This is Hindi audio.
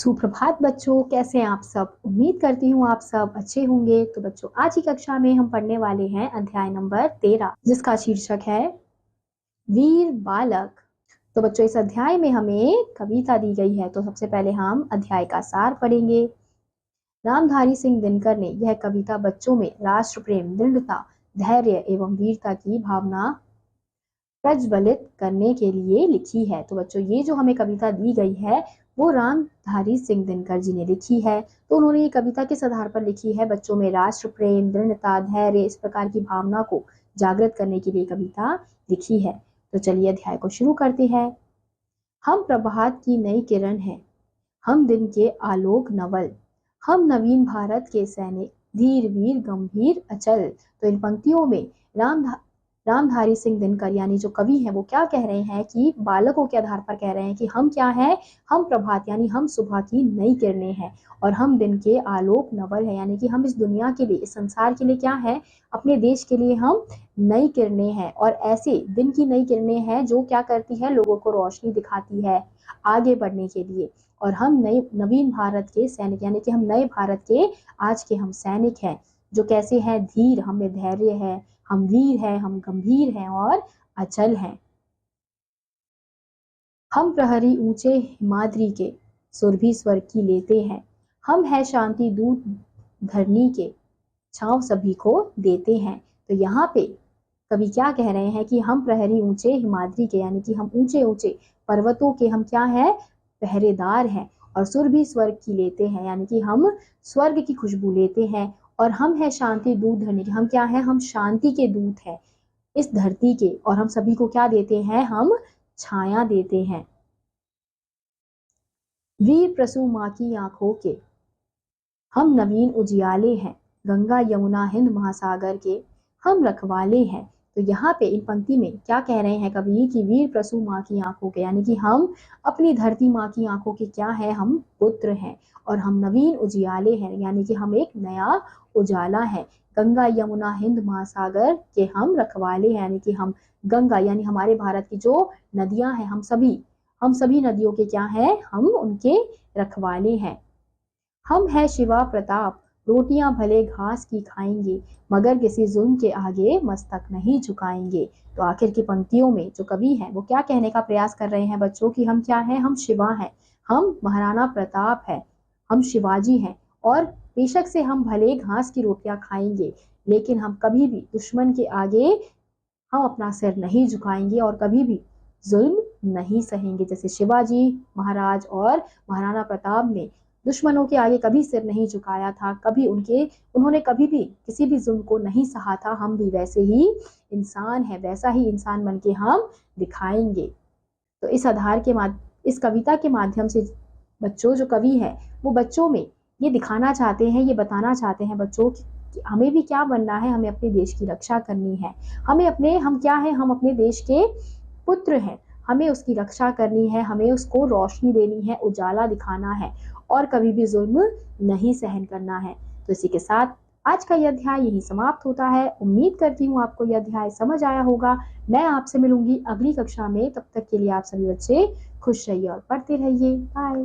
सुप्रभात बच्चों, कैसे हैं आप सब। उम्मीद करती हूँ आप सब अच्छे होंगे। तो बच्चों, आज की कक्षा में हम पढ़ने वाले हैं अध्याय नंबर 13, जिसका शीर्षक है वीर बालक। तो बच्चों, इस अध्याय में हमें कविता दी गई है। तो सबसे पहले हम अध्याय का सार पढ़ेंगे। रामधारी सिंह दिनकर ने यह कविता बच्चों में राष्ट्र प्रेम, दृढ़ता, धैर्य एवं वीरता की भावना प्रज्वलित करने के लिए लिखी है। तो बच्चों, ये जो हमें कविता दी गई है वो रामधारी सिंह दिनकर जी ने लिखी है। तो उन्होंने ये कविता किस आधार पर लिखी है? बच्चों में राष्ट्र प्रेम, दृढ़ता, धैर्य, इस प्रकार की भावना को जागृत करने के लिए कविता लिखी है। तो चलिए अध्याय को शुरू करते हैं। हम प्रभात की नई किरण हैं, हम दिन के आलोक नवल, हम नवीन भारत के सैनिक, धीर वीर गंभीर अचल। तो इन पंक्तियों में रामधारी सिंह दिनकर यानी जो कवि हैं वो क्या कह रहे हैं कि बालकों के आधार पर कह रहे हैं कि हम क्या हैं? हम प्रभात यानी हम सुबह की नई किरणें हैं, और हम दिन के आलोक नवल है यानी कि हम इस दुनिया के लिए, इस संसार के लिए क्या है? अपने देश के लिए हम नई किरणें हैं। और ऐसे दिन की नई किरणें हैं जो क्या करती है? लोगों को रोशनी दिखाती है आगे बढ़ने के लिए। और हम नवीन भारत के सैनिक यानी कि हम नए भारत के आज के हम सैनिक हैं, जो कैसे हैं? धीर, हमें धैर्य है, हम वीर हैं, हम गंभीर हैं और अचल हैं। हम प्रहरी ऊंचे हिमाद्री के, सुरभि स्वर की लेते हैं, हम है शांति दूत धरनी के, छांव सभी को देते हैं। तो यहाँ पे कवि क्या कह रहे हैं कि हम प्रहरी ऊंचे हिमाद्री के यानी कि हम ऊंचे ऊंचे पर्वतों के हम क्या है? पहरेदार हैं। और सुरभि स्वर्ग की लेते हैं यानी कि हम स्वर्ग की खुशबू लेते हैं। और हम है शांति दूत धरनी के, हम क्या है? हम शांति के दूत हैं इस धरती के। और हम सभी को क्या देते हैं? हम छाया देते हैं। वीर प्रसू माँ की आंखों के, हम नवीन उजियाले हैं, गंगा यमुना हिंद महासागर के, हम रखवाले हैं। तो यहाँ पे इन पंक्ति में क्या कह रहे हैं कवि कि वीर प्रसू माँ की आंखों के यानी कि हम अपनी धरती माँ की आंखों के क्या है? हम पुत्र हैं। और हम नवीन उजियाले हैं यानी कि हम एक नया उजाला है। गंगा यमुना हिंद महासागर के हम रखवाले हैं यानी कि हम गंगा यानी हमारे भारत की जो नदियां हैं, हम सभी नदियों के क्या है? हम उनके रखवाले हैं। हम है शिवा प्रताप, रोटियां भले घास की खाएंगे, मगर किसी जुल्म के आगे मस्तक नहीं झुकाएंगे। तो आखिर की पंक्तियों में जो कवि हैं वो क्या कहने का प्रयास कर रहे हैं बच्चों कि हम क्या हैं? हम शिवा हैं, हम महाराणा प्रताप है, हम शिवाजी हैं। और बेशक से हम भले घास की रोटियां खाएंगे, लेकिन हम कभी भी दुश्मन के आगे हम अपना सिर नहीं झुकाएंगे और कभी भी जुल्म नहीं सहेंगे। जैसे शिवाजी महाराज और महाराणा प्रताप ने दुश्मनों के आगे कभी सिर नहीं झुकाया था, उन्होंने कभी भी किसी भी जुल्म को नहीं सहा था। हम भी वैसे ही इंसान है, वैसा ही इंसान बन के हम दिखाएंगे। तो इस कविता के माध्यम से बच्चों, जो कवि है वो बच्चों में ये दिखाना चाहते हैं, ये बताना चाहते हैं बच्चों कि हमें भी क्या बनना है? हमें अपने देश की रक्षा करनी है। हम क्या है? हम अपने देश के पुत्र हैं, हमें उसकी रक्षा करनी है, हमें उसको रोशनी देनी है, उजाला दिखाना है और कभी भी जुल्म नहीं सहन करना है। तो इसी के साथ आज का यह अध्याय यही समाप्त होता है। उम्मीद करती हूँ आपको यह अध्याय समझ आया होगा। मैं आपसे मिलूंगी अगली कक्षा में। तब तक के लिए आप सभी बच्चे खुश रहिए और पढ़ते रहिए। बाय।